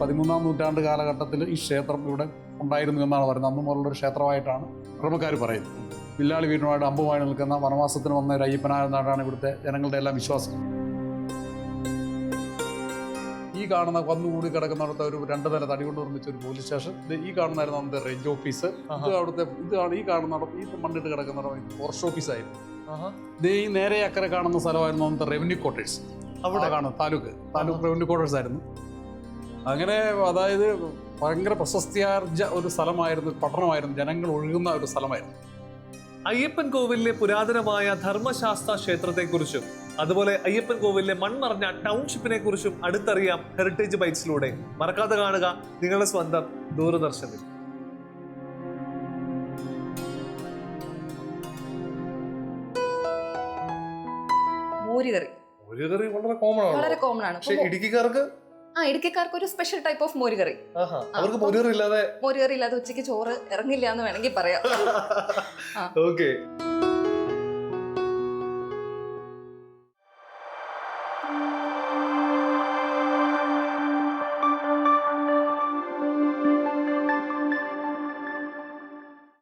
13-ാം നൂറ്റാണ്ട് കാലഘട്ടത്തിൽ ഈ ക്ഷേത്രം ഇവിടെ ഉണ്ടായിരുന്നു എന്നാണ് പറയുന്നത്. അന്ന് മുതലുള്ളൊരു ക്ഷേത്രമായിട്ടാണ് പഴമക്കാർ പറയുന്നത്. വില്ലാളി വീരനുമായിട്ട് അമ്പുമായി നിൽക്കുന്ന വനവാസത്തിന് വന്ന ഒരു അയ്യപ്പനായെന്നാണ് ഇവിടുത്തെ ജനങ്ങളുടെ എല്ലാം വിശ്വാസം. ഈ കാണുന്ന വന്നുകൂടി കിടക്കുന്നിടത്ത് ഒരു 2 നില തടി കൊണ്ട് നിർമ്മിച്ച ഒരു പോലീസ് സ്റ്റേഷൻ, ഈ കാണുന്നതായിരുന്നു അന്നത്തെ റേഞ്ച് ഓഫീസ്. ഈ കാണുന്ന ഈ മണ്ണിട്ട് കിടക്കുന്ന ഫോറസ്റ്റ് ഓഫീസായിരുന്നു. ഈ നേരെ അക്കരെ കാണുന്ന സ്ഥലമായിരുന്നു അന്നത്തെ റവന്യൂ ക്വാർട്ടേഴ്സ്. അവിടെ കാണുന്നത് താലൂക്ക് റവന്യൂ ക്വാർട്ടേഴ്സ് ആയിരുന്നു. അങ്ങനെ അതായത് ഭയങ്കര പ്രശസ്തിയാർജ ഒരു സ്ഥലമായിരുന്നു, പട്ടണമായിരുന്നു, ജനങ്ങൾ ഒഴുകുന്ന ഒരു സ്ഥലമായിരുന്നു. അയ്യപ്പൻ കോവിലിലെ പുരാതനമായ ധർമ്മശാസ്ത്ര ക്ഷേത്രത്തെക്കുറിച്ചും അതുപോലെ അയ്യപ്പൻ കോവിലിലെ മൺമറഞ്ഞ ടൗൺഷിപ്പിനെ കുറിച്ചും അടുത്തറിയാം ഹെറിറ്റേജ് ബൈറ്റ്സിലൂടെ. മറക്കാതെ കാണുക നിങ്ങളുടെ സ്വന്തം ദൂരദർശനിൽ. മോരുകറി വളരെ കോമൺ ആണ്. വളരെ കോമൺ ആണ്. ഇടുക്കിക്കാർക്ക് ഒരു സ്പെഷ്യൽ ടൈപ്പ് ഓഫ് മോരുകറി. അവർക്ക് മോരുകറി ഇല്ലാതെ ഉച്ചയ്ക്ക് ചോറ് ഇറങ്ങില്ല എന്ന് വേണമെങ്കിൽ പറയാം. ഓക്കെ.